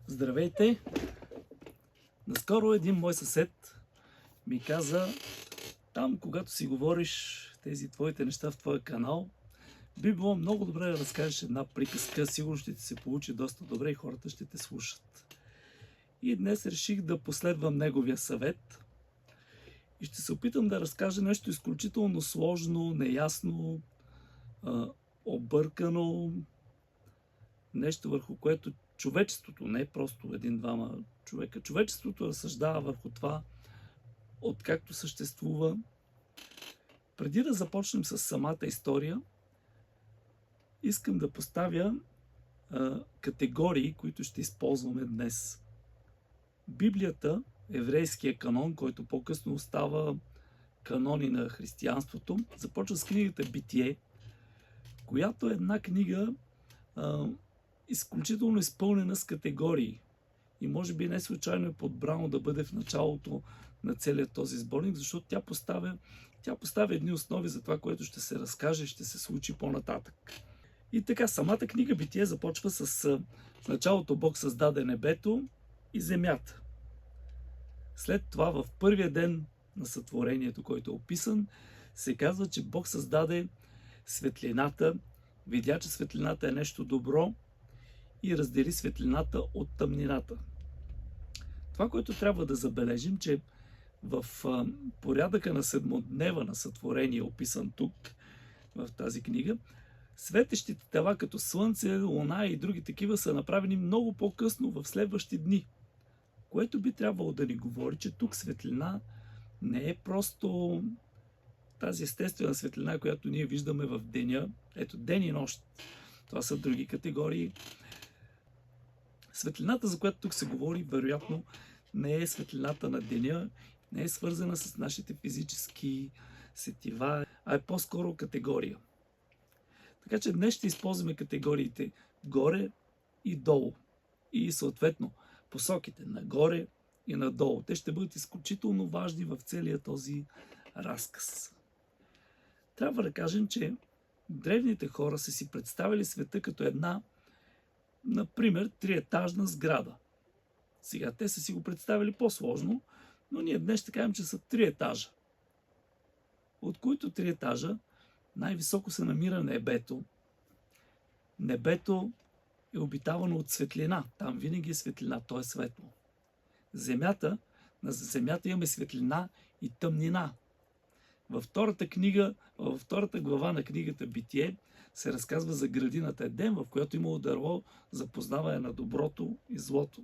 Здравейте! Наскоро един мой съсед ми каза, там когато си говориш тези твоите неща в твоя канал, би било много добре да разкажеш една приказка, сигурно ще ти се получи доста добре и хората ще те слушат. И днес реших да последвам неговия съвет и ще се опитам да разкажа нещо изключително сложно, неясно, объркано, нещо върху което човечеството, не просто един-двама човека, човечеството разсъждава върху това, откакто съществува. Преди да започнем с самата история, искам да поставя категории, които ще използваме днес. Библията, еврейския канон, който по-късно остава канони на християнството, започва с книгата Битие, която е една книга изключително изпълнена с категории. И може би не случайно е подбрано да бъде в началото на целият този сборник, защото тя поставя едни основи за това, което ще се разкаже и ще се случи по-нататък. И така, самата книга Битие започва с в началото Бог създаде небето и земята. След това, в първия ден на сътворението, който е описан, се казва, че Бог създаде светлината, видя, че светлината е нещо добро и раздели светлината от тъмнината. Това, което трябва да забележим, че в порядъка на седмоднева на сътворение, описан тук в тази книга, светещите тела като Слънце, Луна и други такива са направени много по-късно в следващи дни, което би трябвало да ни говори, че тук светлина не е просто тази естествена светлина, която ние виждаме в деня. Ето, ден и нощ. Това са други категории. Светлината, за която тук се говори, вероятно не е светлината на деня, не е свързана с нашите физически сетива, а е по-скоро категория. Така че днес ще използваме категориите горе и долу. И съответно посоките нагоре и надолу. Те ще бъдат изключително важни в целия този разказ. Трябва да кажем, че древните хора са си представили света като една, например, триетажна сграда. Сега те са си го представили по-сложно, но ние днес ще кажем, че са 3 етажа. От които 3 етажа най-високо се намира небето. Небето е обитавано от светлина. Там винаги е светлина, то е светло. Земята, на земята имаме светлина и тъмнина. Във втората глава на книгата Битие се разказва за градината Едем, в която имало дърво за познаване на доброто и злото.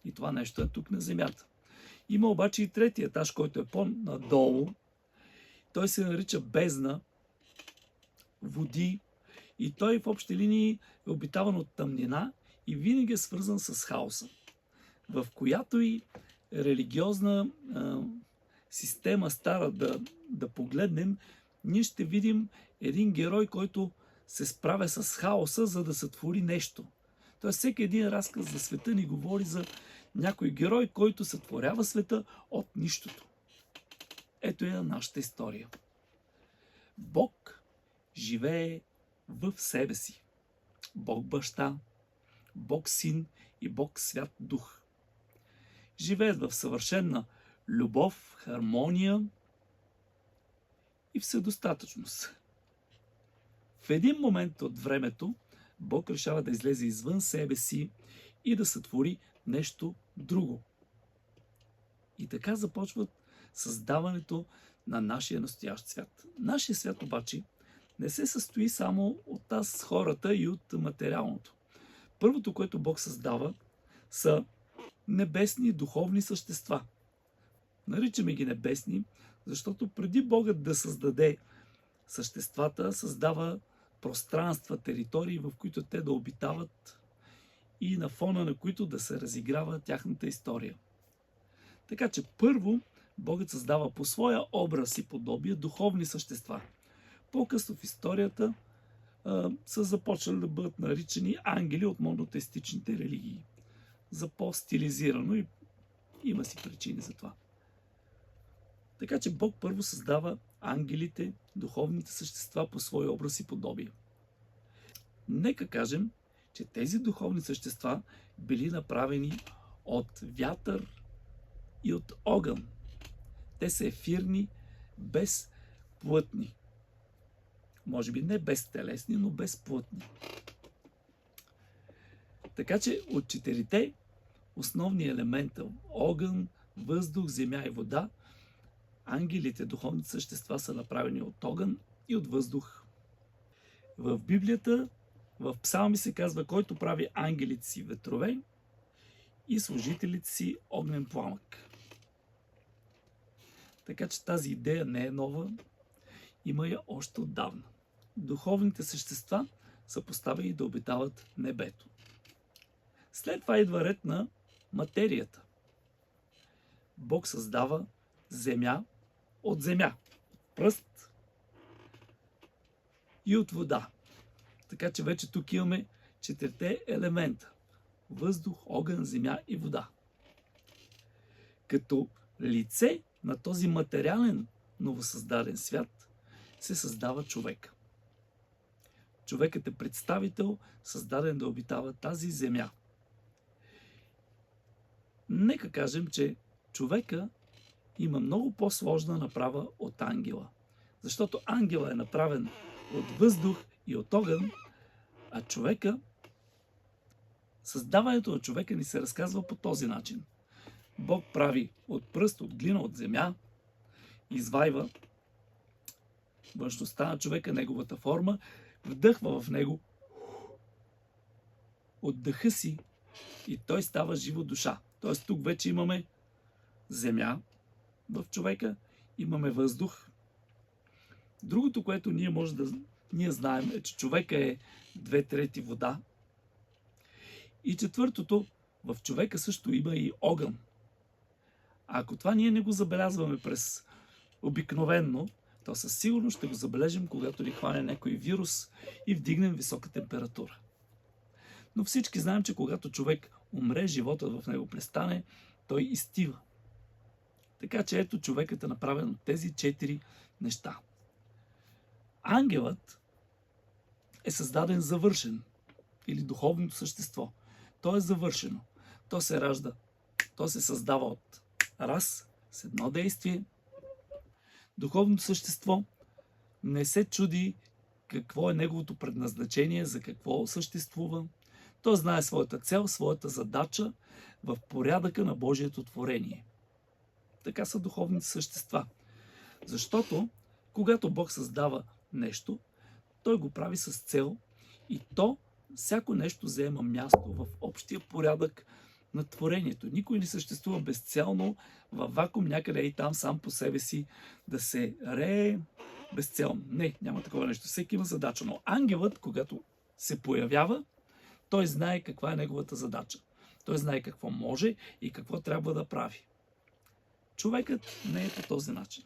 И това нещо е тук на земята. Има обаче и трети етаж, който е по-надолу. Той се нарича бездна, води, и той в общи линии е обитаван от тъмнина и винаги е свързан с хаоса, в която и религиозна система стара да погледнем, ние ще видим един герой, който се справя с хаоса, за да сътвори нещо. Тоест всеки един разказ за света ни говори за някой герой, който сътворява света от нищото. Ето е нашата история. Бог живее в себе си. Бог Баща, Бог Син и Бог Свят Дух. Живеят в съвършена любов, хармония и вседостатъчност. В един момент от времето Бог решава да излезе извън себе си и да сътвори нещо друго. И така започва създаването на нашия настоящ свят. Нашия свят обаче не се състои само от нас, хората, и от материалното. Първото, което Бог създава, са небесни духовни същества. Наричаме ги небесни, защото преди Богът да създаде съществата, създава пространства, територии, в които те да обитават и на фона на които да се разиграва тяхната история. Така че първо Богът създава по своя образ и подобие духовни същества. По-късно в историята са започнали да бъдат наричани ангели от монотеистичните религии. За по-стилизирано, и има си причини за това. Така че Бог първо създава ангелите, духовните същества по своя образ и подобие. Нека кажем, че тези духовни същества били направени от вятър и от огън. Те са ефирни, безплътни. Може би не безтелесни, но безплътни. Така че от 4 основни елемента – огън, въздух, земя и вода, ангелите, духовните същества, са направени от огън и от въздух. В Библията, в Псалми се казва: който прави ангелите си ветрове и служителите си огнен пламък. Така че тази идея не е нова, има я още отдавна. Духовните същества са поставени да обитават небето. След това идва ред на материята. Бог създава земя от земя, пръст и от вода. Така че вече тук имаме 4 елемента: въздух, огън, земя и вода. Като лице на този материален новосъздаден свят се създава човек. Човекът е представител, създаден да обитава тази земя. Нека кажем, че човека има много по-сложна направа от ангела. Защото ангела е направен от въздух и от огън, а създаването на човека ни се разказва по този начин. Бог прави от пръст, от глина, от земя, извайва външността на човека, неговата форма, вдъхва в него от дъха си и той става жива душа. Тоест тук вече имаме земя в човека, имаме въздух. Другото, което ние знаем, е, че човека е 2/3 вода. И четвъртото, в човека също има и огън. Ако това ние не го забелязваме през обикновенно, то със сигурност ще го забележим, когато ни хване някой вирус и вдигнем висока температура. Но всички знаем, че когато човек умре, животът в него престане, той изтива. Така че ето, човекът е направен от тези 4 неща. Ангелът е създаден завършен, или духовното същество. То е завършено. То се ражда. То се създава от раз, с едно действие. Духовното същество не се чуди какво е неговото предназначение, за какво съществува. То знае своята цел, своята задача в порядъка на Божието творение. Така са духовните същества. Защото, когато Бог създава нещо, Той го прави с цел и всяко нещо заема място в общия порядък на творението. Никой не съществува безцелно във вакуум някъде и там сам по себе си да се рее безцелно. Не, няма такова нещо. Всеки има задача. Но ангелът, когато се появява, той знае каква е неговата задача. Той знае какво може и какво трябва да прави. Човекът не е по този начин.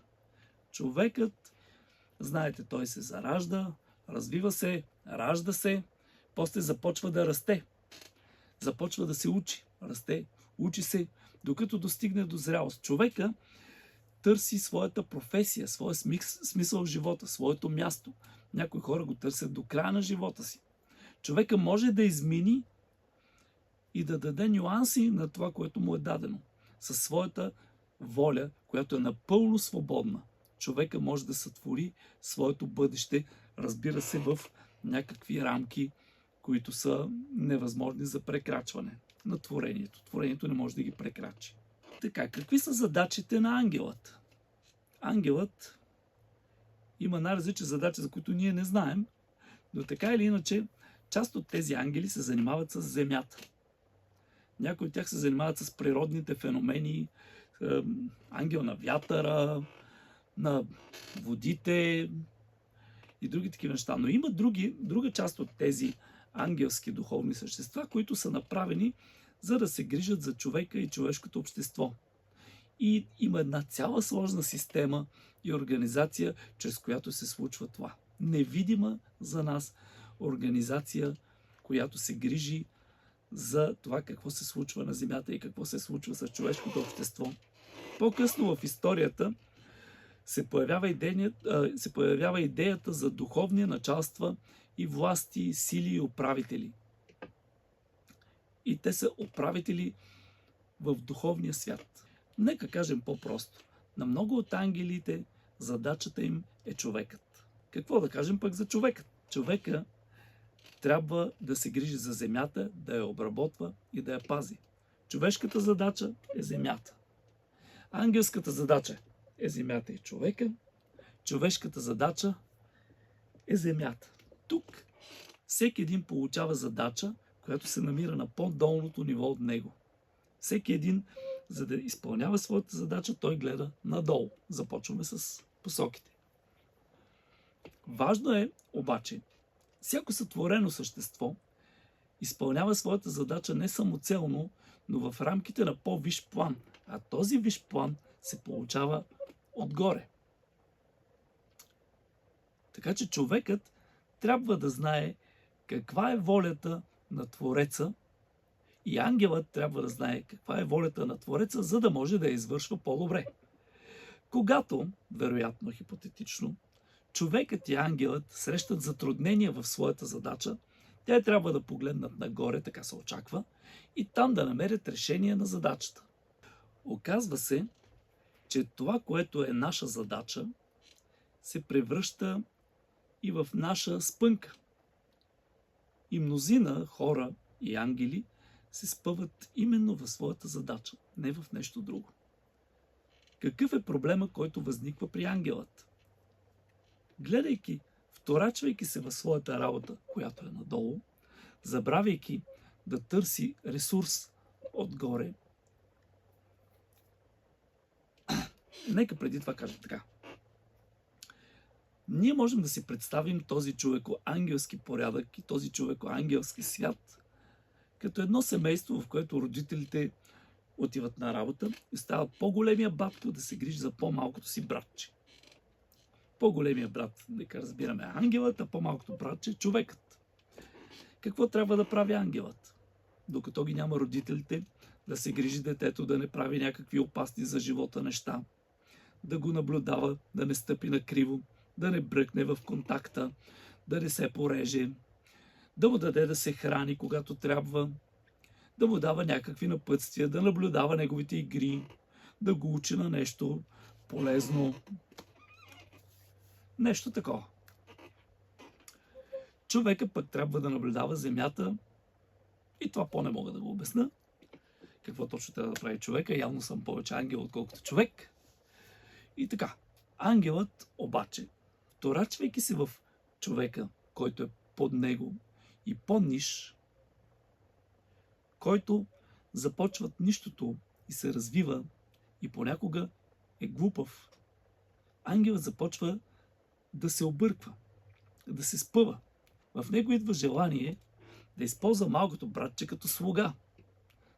Човекът, знаете, той се заражда, развива се, ражда се, после започва да расте. Започва да се учи. Расте, учи се, докато достигне до зрялост. Човека търси своята професия, своя смисъл в живота, своето място. Някои хора го търсят до края на живота си. Човека може да измени и да даде нюанси на това, което му е дадено. Със своята воля, която е напълно свободна. Човека може да сътвори своето бъдеще, разбира се, в някакви рамки, които са невъзможни за прекрачване на творението. Творението не може да ги прекрачи. Така, какви са задачите на ангелът? Ангелът има най-различни задачи, за които ние не знаем, но така или иначе, част от тези ангели се занимават с земята. Някои от тях се занимават с природните феномени, ангел на вятъра, на водите и други такива неща. Но има друга част от тези ангелски духовни същества, които са направени за да се грижат за човека и човешкото общество. И има една цяла сложна система и организация, чрез която се случва това. Невидима за нас организация, която се грижи за това какво се случва на Земята и какво се случва с човешкото общество. По-късно в историята се появява идеята за духовни началства и власти, сили и управители. и те са управители в духовния свят. Нека кажем по-просто. На много от ангелите задачата им е човекът. Какво да кажем пък за човекът? Човека трябва да се грижи за земята, да я обработва и да я пази. Човешката задача е земята. Ангелската задача е земята и човека. Човешката задача е земята. Тук всеки един получава задача, която се намира на по-долното ниво от него. Всеки един, за да изпълнява своята задача, той гледа надолу. Започваме с посоките. Важно е обаче, всяко сътворено същество изпълнява своята задача не самоцелно, но в рамките на по-висш план. А този висш план се получава отгоре. Така че човекът трябва да знае каква е волята на Твореца и ангелът трябва да знае каква е волята на Твореца, за да може да я извършва по-добре. Когато, вероятно хипотетично, човекът и ангелът срещат затруднения в своята задача, те трябва да погледнат нагоре, така се очаква, и там да намерят решение на задачата. Оказва се, че това, което е наша задача, се превръща и в наша спънка. И мнозина хора и ангели се спъват именно в своята задача, не в нещо друго. Какъв е проблема, който възниква при ангелът? Гледайки, вторачвайки се в своята работа, която е надолу, забравяйки да търси ресурс отгоре. Нека преди това кажа така. Ние можем да си представим този човеко-ангелски порядък и този човеко-ангелски свят като едно семейство, в което родителите отиват на работа и става по-големия батко да се грижи за по-малкото си братче. По-големия брат, нека разбираме, ангелът, а по-малкото братче е човекът. Какво трябва да прави ангелът? Докато ги няма родителите, да се грижи детето, да не прави някакви опасни за живота неща, да го наблюдава, да не стъпи на криво, да не бръкне в контакта, да не се пореже, да му даде да се храни, когато трябва, да му дава някакви напътствия, да наблюдава неговите игри, да го учи на нещо полезно. Нещо такова. Човека пък трябва да наблюдава земята и това по-не мога да го обясна. Какво точно трябва да прави човека? Явно съм повече ангел, отколкото човек. И така. Ангелът обаче, вторачвайки се в човека, който е под него и по-ниш, който започва от нищото и се развива и понякога е глупав, ангелът започва да се обърква, да се спъва. В него идва желание да използва малкото братче като слуга,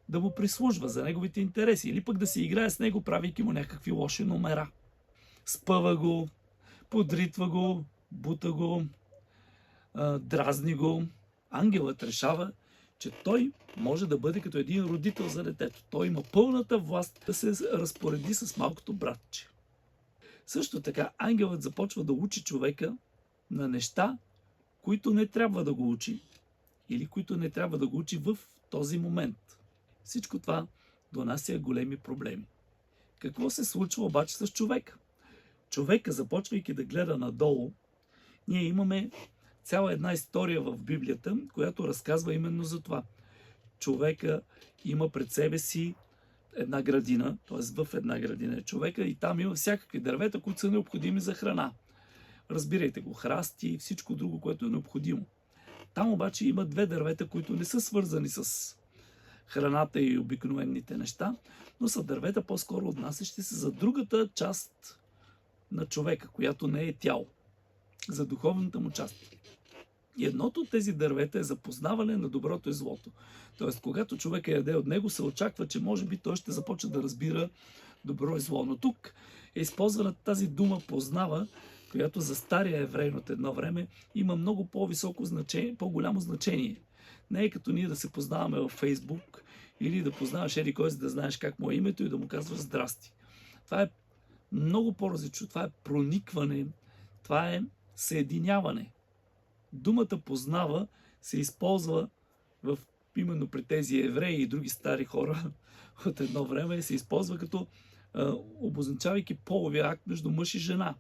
да му прислужва за неговите интереси или пък да се играе с него, правейки му някакви лоши номера. Спъва го, подритва го, бута го, дразни го. Ангелът решава, че той може да бъде като един родител за детето. Той има пълната власт да се разпореди с малкото братче. Също така ангелът започва да учи човека на неща, които не трябва да го учи или които не трябва да го учи в този момент. Всичко това донася големи проблеми. Какво се случва обаче с човека? Човека, започвайки да гледа надолу, ние имаме цяла една история в Библията, която разказва именно за това. Човека има пред себе си една градина, т.е. в една градина е човека и там има всякакви дървета, които са необходими за храна. Разбирайте го, храсти и всичко друго, което е необходимо. Там обаче има две дървета, които не са свързани с храната и обикновените неща, но са дървета по-скоро отнасящи се за другата част на човека, която не е тяло, за духовната му част. И едното от тези дървета е за познаване на доброто и злото. Тоест, когато човека яде от него, се очаква, че може би той ще започне да разбира добро и зло. Но тук е използвана тази дума познава, която за стария еврей от едно време има много по-високо значение, по-голямо значение. Не е като ние да се познаваме във Фейсбук или да познаваш еди кой, за да знаеш как му е името и да му казваш здрасти. Това е много по-различно. Това е проникване, това е съединяване. Думата познава се използва в именно при тези евреи и други стари хора от едно време се използва като обозначавайки половия акт между мъж и жена.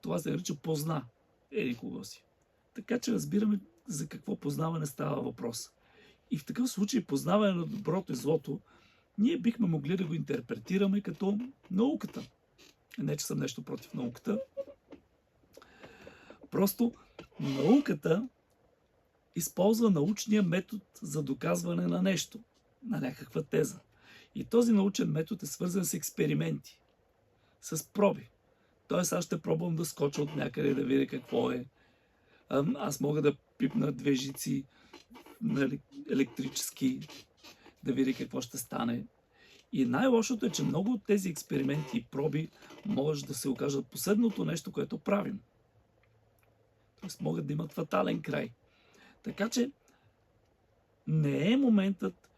Това се нарича позна. Еди кого си. Така че разбираме за какво познаване става въпрос. И в такъв случай познаване на доброто и злото ние бихме могли да го интерпретираме като науката. Не, че съм нещо против науката. Просто науката използва научния метод за доказване на нещо, на някаква теза. И този научен метод е свързан с експерименти, с проби. Тоест аз ще пробвам да скоча от някъде да видя какво е. Аз мога да пипна две жици електрически, да видя какво ще стане. И най-лошото е, че много от тези експерименти и проби може да се окажат последното нещо, което правим. Тоест могат да имат фатален край. Така че не е моментът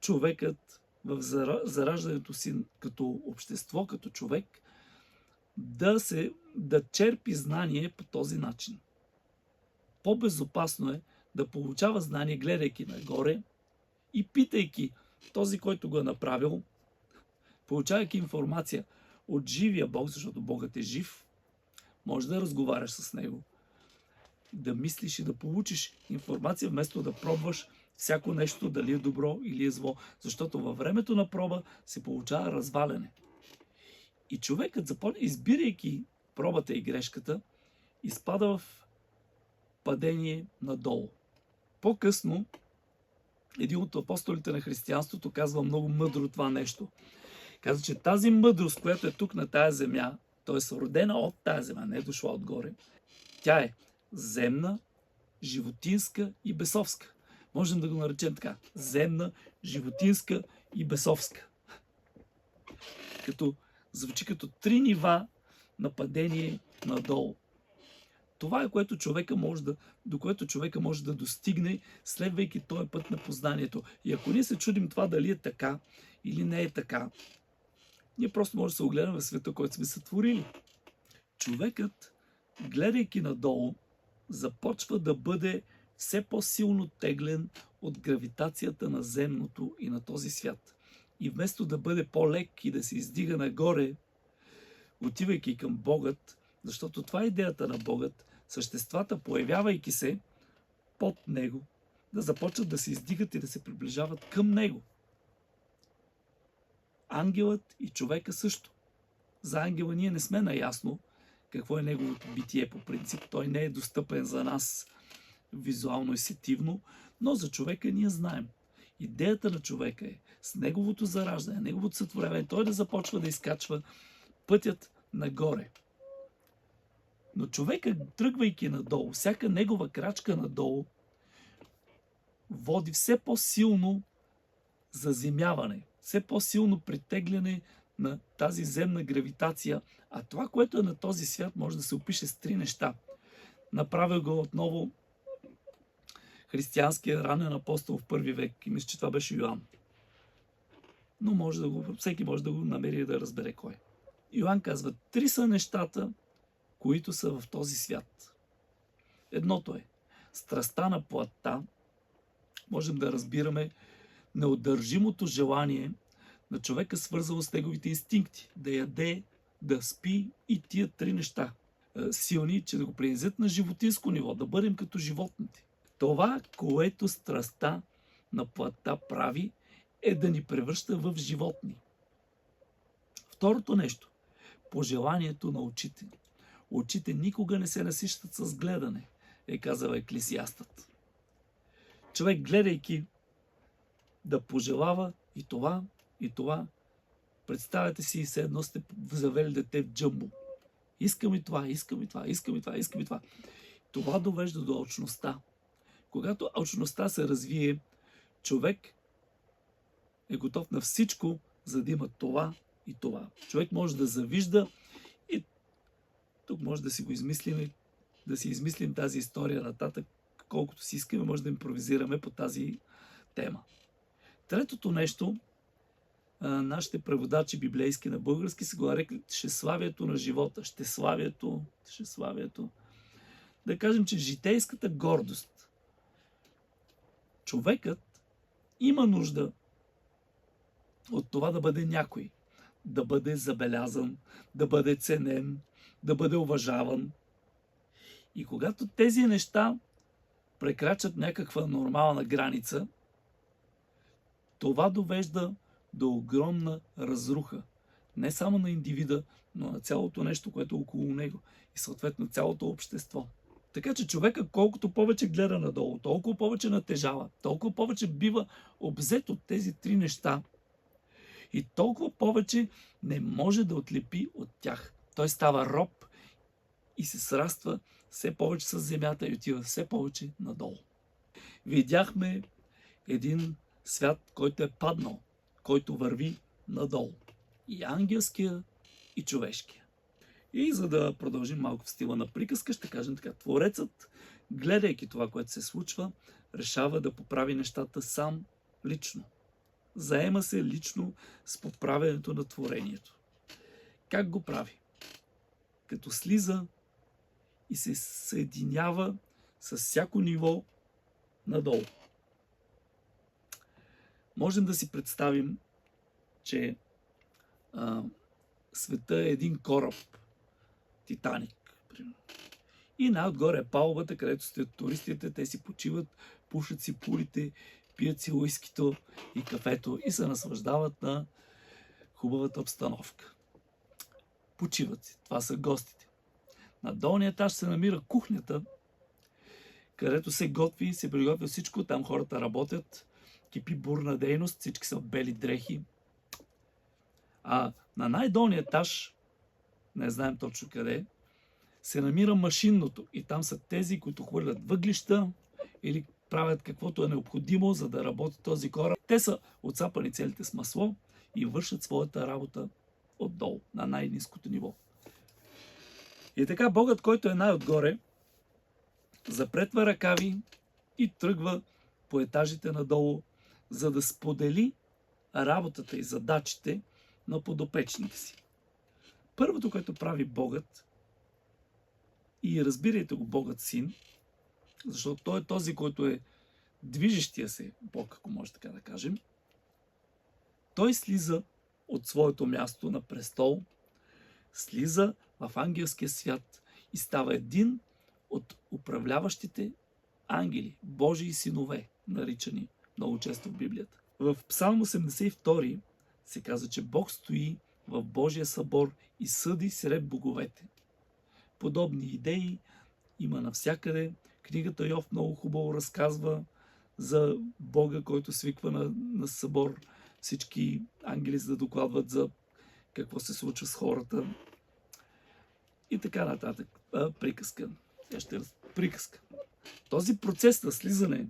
човекът в зараждането си като общество, като човек, да черпи знание по този начин. По-безопасно е да получава знание, гледайки нагоре и питайки този, който го е направил, получавайки информация от живия Бог, защото Богът е жив, може да разговаряш с него, да мислиш и да получиш информация, вместо да пробваш всяко нещо, дали е добро или е зло. Защото във времето на проба се получава разваляне. И човекът започва, избирайки пробата и грешката, изпада в падение надолу. По-късно, един от апостолите на християнството казва много мъдро това нещо. Казва, че тази мъдрост, която е тук на тая земя, т.е. родена от тая земя, не е дошла отгоре, тя е земна, животинска и бесовска. Можем да го наречем така. Земна, животинска и бесовска. Звучи като 3 нива на падение надолу. Това е което до което човека може да достигне, следвайки този път на познанието. И ако ние се чудим това дали е така или не е така, ние просто може да се огледаме в света, който сме сътворили. Човекът, гледайки надолу, започва да бъде все по-силно теглен от гравитацията на земното и на този свят. И вместо да бъде по-лек и да се издига нагоре, отивайки към Богът, защото това е идеята на Богът, съществата, появявайки се под Него, да започнат да се издигат и да се приближават към Него. Ангелът и човека също. За ангела ние не сме наясно какво е неговото битие по принцип. Той не е достъпен за нас визуално и сетивно, но за човека ние знаем. Идеята на човека е с неговото зараждане, неговото сътворяване, той да започва да изкачва пътят нагоре. Но човека, тръгвайки надолу, всяка негова крачка надолу, води все по-силно заземяване, все по-силно притегляне на тази земна гравитация. А това, което е на този свят, може да се опише с 3 неща. Направя го отново християнския ранен апостол в първи век. И мисля, че това беше Йоан. Но всеки може да го намери и да разбере кой. Йоан казва, 3 са нещата, които са в този свят. Едното е страстта на плътта. Можем да разбираме неудържимото желание на човека, свързано с неговите инстинкти. Да яде, да спи и тия 3 неща. Силни, че да го принесат на животинско ниво, да бъдем като животните. Това, което страстта на плътта прави, е да ни превръща в животни. Второто нещо. Пожеланието на очите. Очите никога не се насищат с гледане, е казал Еклесиастът. Човек, гледайки, да пожелава и това, и това. Представете си, все едно сте завели дете в джамбо. Искам и това, искам и това, искам и това, искам и това. Това довежда до алчността. Когато алчността се развие, човек е готов на всичко, за да има това и това. Човек може да завижда и тук може да си го измислим, да си измислим тази история нататък, колкото си искаме, може да импровизираме по тази тема. Третото нещо, нашите преводачи библейски на български са го нарекли щеславието на живота. Щеславието. Да кажем, че житейската гордост. човекът има нужда от това да бъде някой, да бъде забелязан, да бъде ценен, да бъде уважаван. И когато тези неща прекрачат някаква нормална граница, това довежда до огромна разруха. Не само на индивида, но на цялото нещо, което е около него и съответно цялото общество. Така че човека колкото повече гледа надолу, толкова повече натежава, толкова повече бива обзет от тези три неща и толкова повече не може да отлепи от тях. Той става роб и се сраства все повече с земята и отива все повече надолу. Видяхме един свят, който е паднал, който върви надолу. И ангелския, и човешкия. И за да продължим малко в стила на приказка, ще кажем така. Творецът, гледайки това, което се случва, решава да поправи нещата сам, лично. Заема се лично с поправянето на творението. Как го прави? Като слиза и се съединява с всяко ниво надолу. Можем да си представим, че света е един кораб, Титаник, примерно. И най-отгоре е палубата, където стоят туристите, те си почиват, пушат си пулите, пият си уискито и кафето и се наслаждават на хубавата обстановка. Почиват си. Това са гостите. На долния етаж се намира кухнята, където се готви, се приготвя всичко. Там хората работят, кипи бурна дейност, всички са в бели дрехи. А на най-долния етаж, не знаем точно къде, се намира машинното. И там са тези, които хвърлят въглища или правят каквото е необходимо, за да работи този кораб. Те са отцапани целите с масло и вършат своята работа отдолу, на най-ниското ниво. И така Богът, който е най-отгоре, запретва ръкави и тръгва по етажите надолу, за да сподели работата и задачите на подопечните си. Първото, което прави Богът, и разбирайте го Богът Син, защото той е този, който е движещия се Бог, ако може така да кажем, той слиза от своето място на престол, слиза в ангелския свят и става един от управляващите ангели, Божии синове, наричани много често в Библията. В Псалм 82 се казва, че Бог стои в Божия събор и съди сред боговете. Подобни идеи има навсякъде. Книгата Йов много хубаво разказва за Бога, който свиква на събор всички ангели, за да докладват за какво се случва с хората. И така нататък. Приказка. Приказка. Този процес на слизане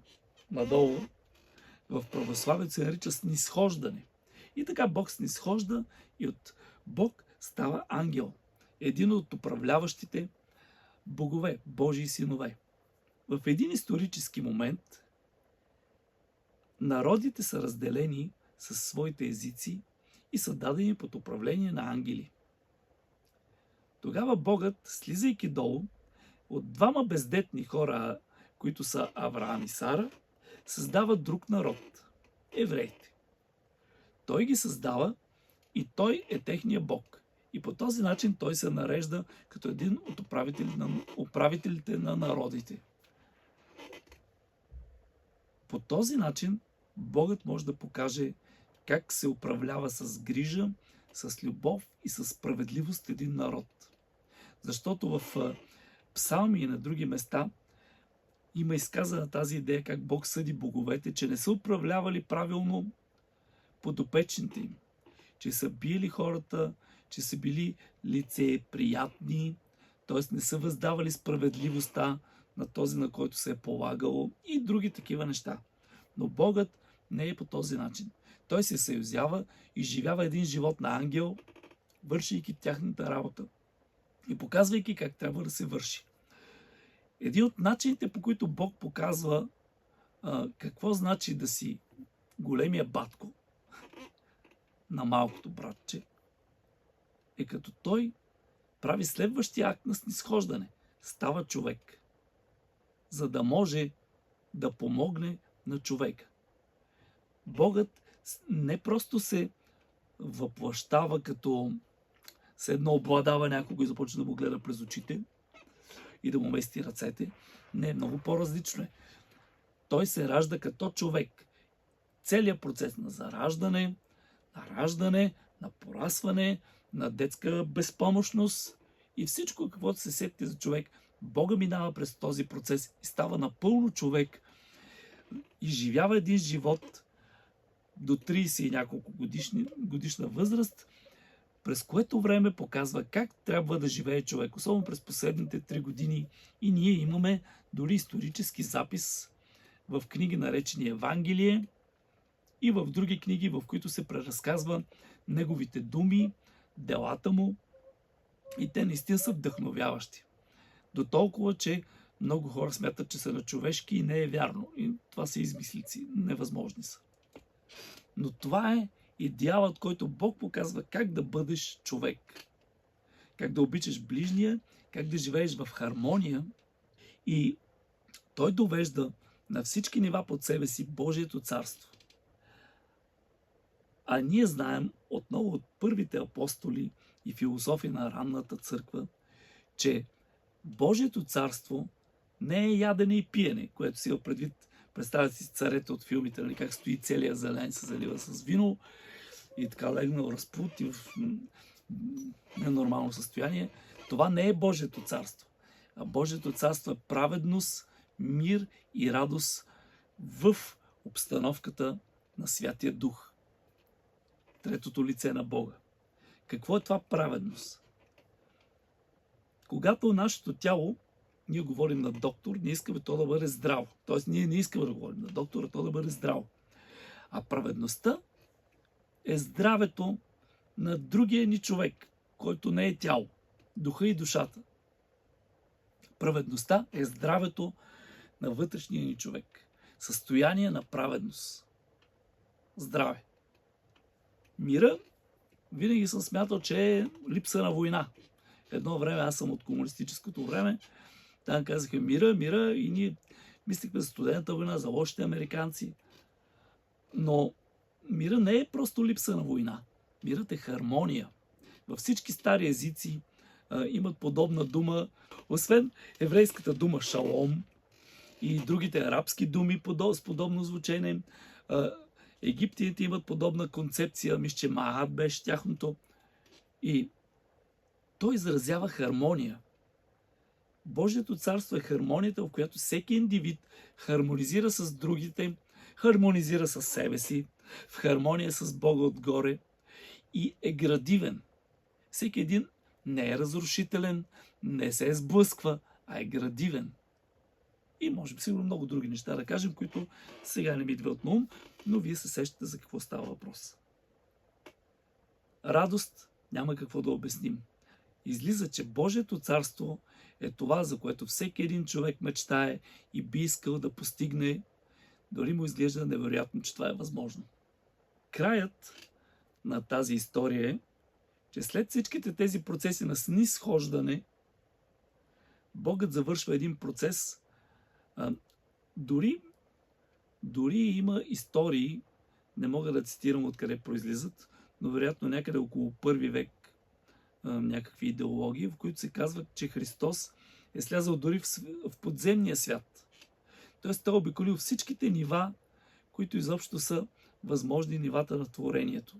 надолу в православието се нарича снизхождане. И така Бог снизхожда и от Бог става ангел. Един от управляващите богове, Божии синове. В един исторически момент народите са разделени със своите езици и са дадени под управление на ангели. Тогава Богът, слизайки долу, от двама бездетни хора, които са Авраам и Сара, създава друг народ – евреите. Той ги създава и той е техния Бог. И по този начин той се нарежда като един от управителите на народите. По този начин Богът може да покаже как се управлява с грижа, с любов и с справедливост един народ. Защото в псалми и на други места има изказана тази идея как Бог съди боговете, че не са управлявали правилно подопечните им, че са биели хората, че са били лицеприятни, т.е. не са въздавали справедливостта на този, на който се е полагало и други такива неща. Но Богът не е по този начин. Той се съюзява и живява един живот на ангел, вършейки тяхната работа и показвайки как трябва да се върши. Един от начините, по които Бог показва какво значи да си големия батко на малкото братче, е като той прави следващия акт на снизхождане. Става човек, за да може да помогне на човека. Богът не просто се въплъщава като се едно обладава някого и започва да му гледа през очите и да му мести ръцете. Не, много по-различно е. Той се ражда като човек. Целият процес на зараждане, на раждане, на порасване, на детска безпомощност и всичко, каквото се сетите за човек, Бога минава през този процес и става напълно човек и живява един живот до 30 и няколко годишна възраст, през което време показва как трябва да живее човек, особено през последните 3 години. И ние имаме дори исторически запис в книги, наречени Евангелие, и в други книги, в които се преразказва неговите думи, делата му, и те наистина са вдъхновяващи. До толкова, че много хора смятат, че са на човешки и не е вярно. И това са измислици, невъзможни са. Но това е идеалът, който Бог показва как да бъдеш човек. Как да обичаш ближния, как да живееш в хармония. И той довежда на всички нива под себе си Божието царство. А ние знаем отново от първите апостоли и философи на ранната църква, че Божието царство не е ядене и пиене, което си има предвид. Представете си царете от филмите, нали, как стои целият зелен, се залива с вино и така легнал разпут и в ненормално състояние. Това не е Божието царство. А Божието царство е праведност, мир и радост в обстановката на Святия Дух. Третото лице на Бога. Какво е това праведност? Когато нашето тяло, ние говорим на доктор, ние искаме то да бъде здраво. Тоест ние не искаме да говорим на доктора, то да бъде здраво. А праведността е здравето на другия ни човек, който не е тяло, духа и душата. Праведността е здравето на вътрешния ни човек. Състояние на праведност. Здраве. Мира, винаги съм смятал, че е липса на война. Едно време, аз съм от комунистическото време, там казаха мира и ние мислихме за студената война, за лошите американци. Но мира не е просто липса на война. Мирът е хармония. Във всички стари езици имат подобна дума, освен еврейската дума шалом и другите арабски думи с подобно звучение. Египтяните имат подобна концепция, мисля, че Маат беше тяхното. И той изразява хармония. Божието царство е хармонията, в която всеки индивид хармонизира с другите, хармонизира с себе си, в хармония с Бога отгоре и е градивен. Всеки един не е разрушителен, не се сблъсква, а е градивен. И може би сигурно много други неща да кажем, които сега не ми идват на ум, но вие се сещате за какво става въпрос. Радост няма какво да обясним. Излиза, че Божието царство е това, за което всеки един човек мечтае и би искал да постигне, дори му изглежда невероятно, че това е възможно. Краят на тази история е, че след всичките тези процеси на снизхождане, Богът завършва един процес. Дори има истории, не мога да цитирам откъде произлизат, но вероятно някъде около 1 век някакви идеологии, в които се казва, че Христос е слязал дори в подземния свят. Тоест той е обиколил всичките нива, които изобщо са възможни нивата на творението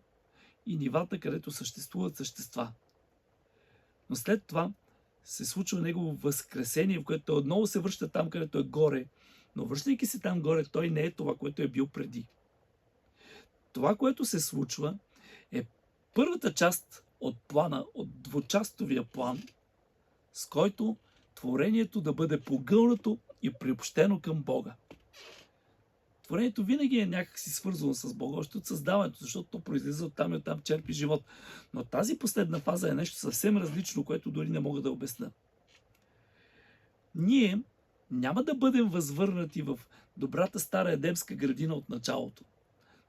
и нивата, където съществуват същества. Но след това се случва негово възкресение, в което той отново се връща там, където е горе. Но връщайки се там горе, той не е това, което е бил преди. Това, което се случва, е първата част от плана, от двучастовия план, с който творението да бъде погълнато и приобщено към Бога. Творението винаги е някакси свързано с Бога, още от създаването, защото то произлиза оттам и оттам черпи живот. Но тази последна фаза е нещо съвсем различно, което дори не мога да обясня. Ние няма да бъдем възвърнати в добрата стара едемска градина от началото.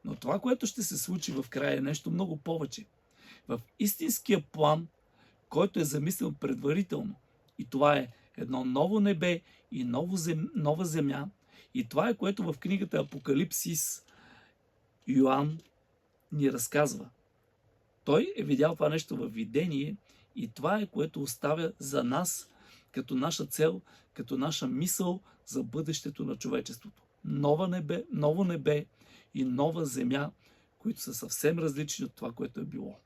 Но това, което ще се случи в края, е нещо много повече. В истинския план, който е замислен предварително. И това е едно ново небе и нова земя. И това е, което в книгата Апокалипсис Йоан ни разказва. Той е видял това нещо във видение и това е, което оставя за нас като наша цел, като наша мисъл за бъдещето на човечеството. Ново небе и нова земя, които са съвсем различни от това, което е било.